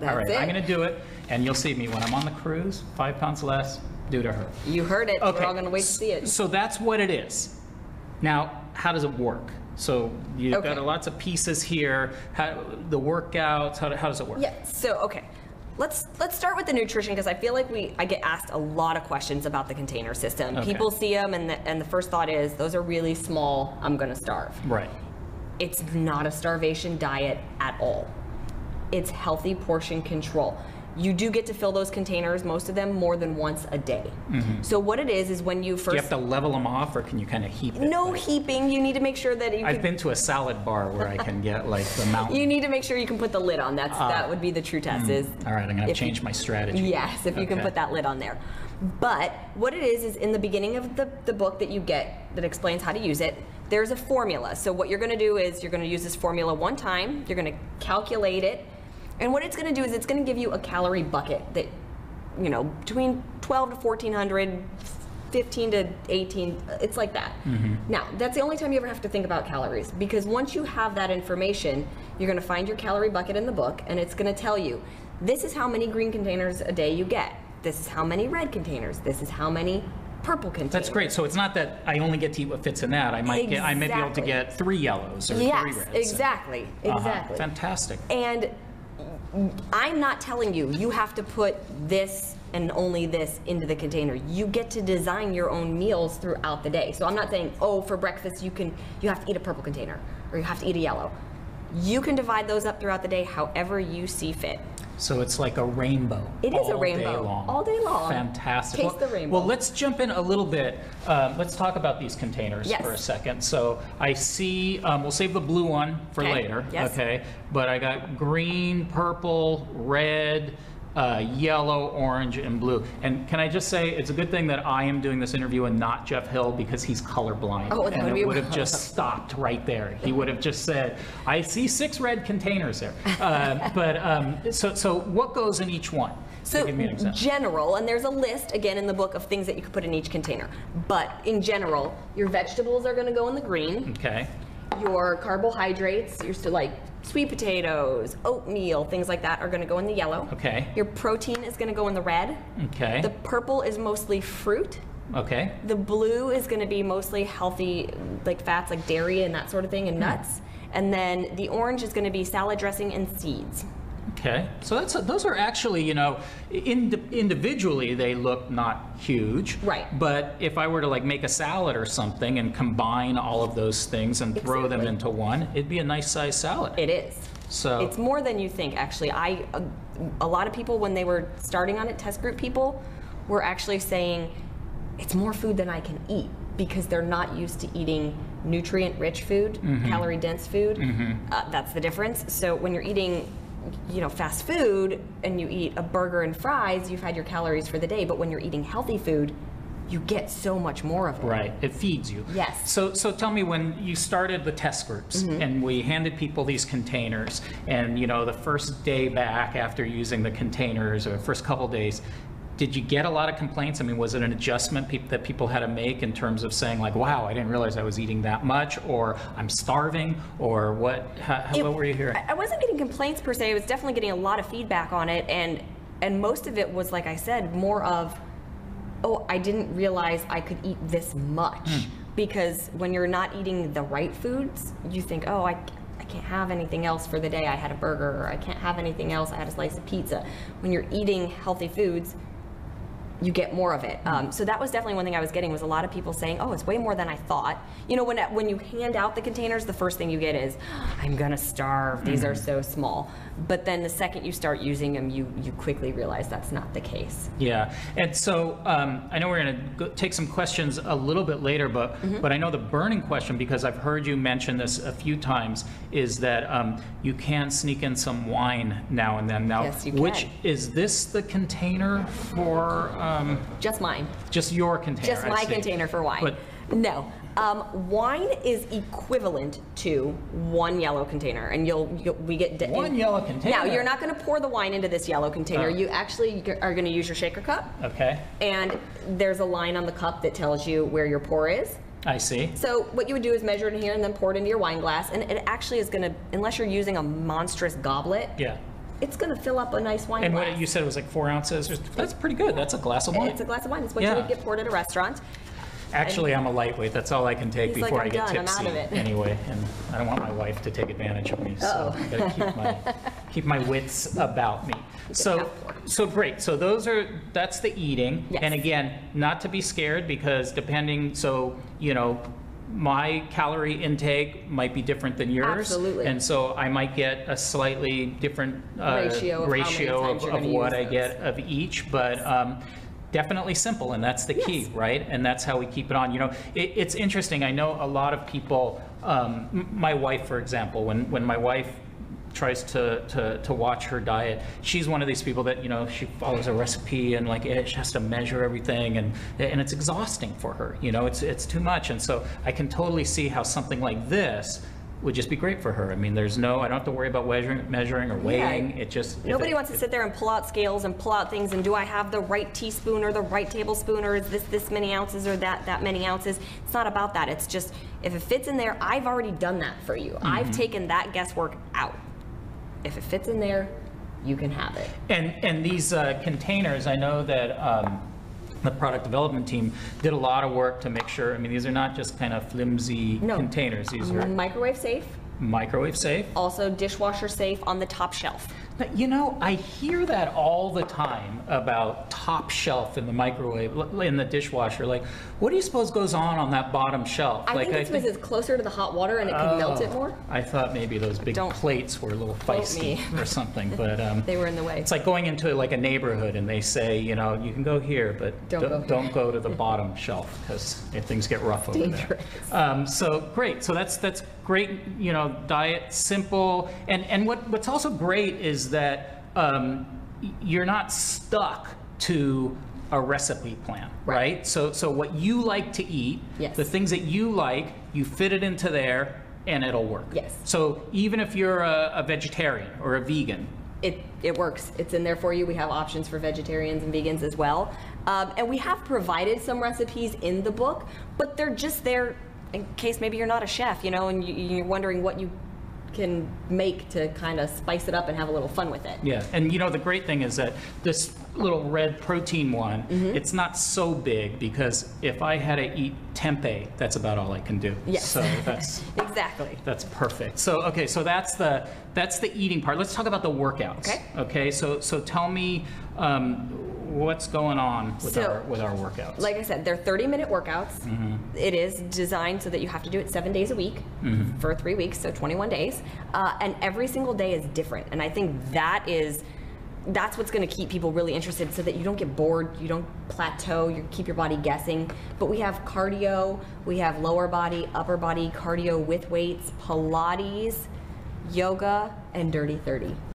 All right, it. I'm going to do it, and you'll see me when I'm on the cruise, 5 pounds less, due to her. You heard it. Okay. We're all going to wait to see it. So that's what it is. Now, how does it work? So you've got lots of pieces here. The workouts, how does it work? Yeah, so, okay. Let's start with the nutrition, because I feel like I get asked a lot of questions about the container system. Okay. People see them, and the first thought is, those are really small, I'm going to starve. Right. It's not a starvation diet at all. It's healthy portion control. You do get to fill those containers, most of them, more than once a day. So what it is when you first... Do you have to level them off, or can you kind of heap it? No heaping. You need to make sure that I've been to a salad bar where I can get like the mountain. You need to make sure you can put the lid on. That would be the true test. All right, I'm going to change my strategy. Yes, if you can put that lid on there. But what it is in the beginning of the book that you get that explains how to use it, there's a formula. So what you're going to do is you're going to use this formula one time. You're going to calculate it. And what it's going to do is it's going to give you a calorie bucket that, between 12 to 1,400, 15 to 18, it's like that. Now, that's the only time you ever have to think about calories, because once you have that information, you're going to find your calorie bucket in the book, and it's going to tell you, this is how many green containers a day you get. This is how many red containers. This is how many purple containers. That's great. So it's not that I only get to eat what fits in that. I may be able to get 3 yellows or 3 reds. Yes, exactly. Fantastic. And I'm not telling you, you have to put this and only this into the container. You get to design your own meals throughout the day. So I'm not saying, oh, for breakfast you have to eat a purple container or you have to eat a yellow. You can divide those up throughout the day however you see fit. So it's like a rainbow. It is a rainbow. All day long. Fantastic. Taste the rainbow. Well, let's jump in a little bit. Let's talk about these containers for a second. So I see, we'll save the blue one for later. Yes. Okay. But I got green, purple, red, yellow, orange, and blue. And can I just say, it's a good thing that I am doing this interview and not Jeff Hill, because he's colorblind. Oh, that and would it be would have just stopped right there. He would have just said, I see 6 red containers there. So what goes in each one? So give me an example. General, and there's a list again in the book of things that you could put in each container. But in general, your vegetables are going to go in the green. Okay. Your carbohydrates, your like sweet potatoes, oatmeal, things like that are going to go in the yellow. Okay. Your protein is going to go in the red. Okay. The purple is mostly fruit. Okay. The blue is going to be mostly healthy, like fats, like dairy and that sort of thing, and nuts. And then the orange is going to be salad dressing and seeds. Okay, so those are actually, individually they look not huge. Right. But if I were to like make a salad or something and combine all of those things and throw them into one, it'd be a nice sized salad. It is. So it's more than you think, actually. A lot of people, when they were starting on it, test group people, were actually saying, it's more food than I can eat, because they're not used to eating nutrient-rich food, calorie-dense food. That's the difference. So when you're eating fast food and you eat a burger and fries, you've had your calories for the day. But when you're eating healthy food, you get so much more of it. Right, it feeds you. Yes. So tell me, when you started the test groups and we handed people these containers, and the first day back after using the containers, or first couple days, did you get a lot of complaints? I mean, was it an adjustment that people had to make in terms of saying like, wow, I didn't realize I was eating that much, or I'm starving, or what? What were you hearing? I wasn't getting complaints per se. I was definitely getting a lot of feedback on it, and most of it was, like I said, more of, oh, I didn't realize I could eat this much. Because when you're not eating the right foods, you think, oh, I can't have anything else for the day. I had a burger, or I can't have anything else. I had a slice of pizza. When you're eating healthy foods, you get more of it. So that was definitely one thing I was getting, was a lot of people saying, oh, it's way more than I thought. When you hand out the containers, the first thing you get is, I'm gonna starve, these are so small. But then the second you start using them, you quickly realize that's not the case. Yeah, and so I know we're gonna take some questions a little bit later, but I know the burning question, because I've heard you mention this a few times, is that you can sneak in some wine now and then. Now, yes, you can. Which is this the container for? Just mine. Just your container. Just my container for wine. But no. Wine is equivalent to one yellow container, and we get one yellow container. Now, you're not going to pour the wine into this yellow container. You actually are going to use your shaker cup. Okay. And there's a line on the cup that tells you where your pour is. I see. So what you would do is measure it in here and then pour it into your wine glass, and it actually is going to, unless you're using a monstrous goblet. Yeah. it's going to fill up a nice wine And glass. what you said was like 4 ounces. That's pretty good. That's a glass of wine. It's a glass of wine. It's what you Yeah. would get poured at a restaurant. Actually, I'm a lightweight. That's all I can take He's like, before "I'm I get done. I'm tipsy out of it." anyway. And I don't want my wife to take advantage of me, so I gotta keep my wits about me. So great. So that's the eating. Yes. And again, not to be scared because my calorie intake might be different than yours. Absolutely. And so I might get a slightly different Ratio of how many times you're of gonna what use I those. get of each. But definitely simple, and that's the key, Yes. right? And that's how we keep it on. It's interesting. I know a lot of people, my wife, for example, when my wife tries to watch her diet, she's one of these people that, she follows a recipe and she has to measure everything, and it's exhausting for her. It's too much. And so I can totally see how something like this would just be great for her. I mean, I don't have to worry about measuring or weighing. Nobody wants to sit there and pull out scales and pull out things and do I have the right teaspoon or the right tablespoon, or is this many ounces or that many ounces? It's not about that. It's just, if it fits in there, I've already done that for you. I've taken that guesswork out. If it fits in there, you can have it. And these containers, I know that the product development team did a lot of work to make sure, these are not just kind of flimsy containers. These are Microwave safe, microwave safe. also dishwasher safe on the top shelf. I hear that all the time about top shelf in the microwave, in the dishwasher. What do you suppose goes on that bottom shelf? I think it's because it's closer to the hot water and it can melt it more. I thought maybe those big plates were a little feisty or something, but They were in the way. it's like going into a neighborhood and they say, you can go here, but don't go to the bottom shelf because things get rough over there. So great. So that's great. Diet, simple, and what's also great is that you're not stuck to a recipe plan, right? So what you like to eat, the things that you like, you fit it into there and it'll work. Yes. So even if you're a vegetarian or a vegan, it works. It's in there for you. We have options for vegetarians and vegans as well. And we have provided some recipes in the book, but they're just there in case maybe you're not a chef, and you're wondering what you can make to kind of spice it up and have a little fun with it. Yeah, and the great thing is that this little red protein one, it's not so big because if I had to eat tempeh, that's about all I can do. Yes. So that's exactly. That's perfect. So okay, so that's the eating part. Let's talk about the workouts. Okay. Okay. So tell me what's going on with our workouts. Like I said, they're 30-minute workouts. It is designed so that you have to do it 7 days a week for 3 weeks, so 21 days. And every single day is different. And I think that's what's going to keep people really interested, so that you don't get bored, you don't plateau, you keep your body guessing. But we have cardio, we have lower body, upper body cardio with weights, Pilates, yoga, and Dirty 30.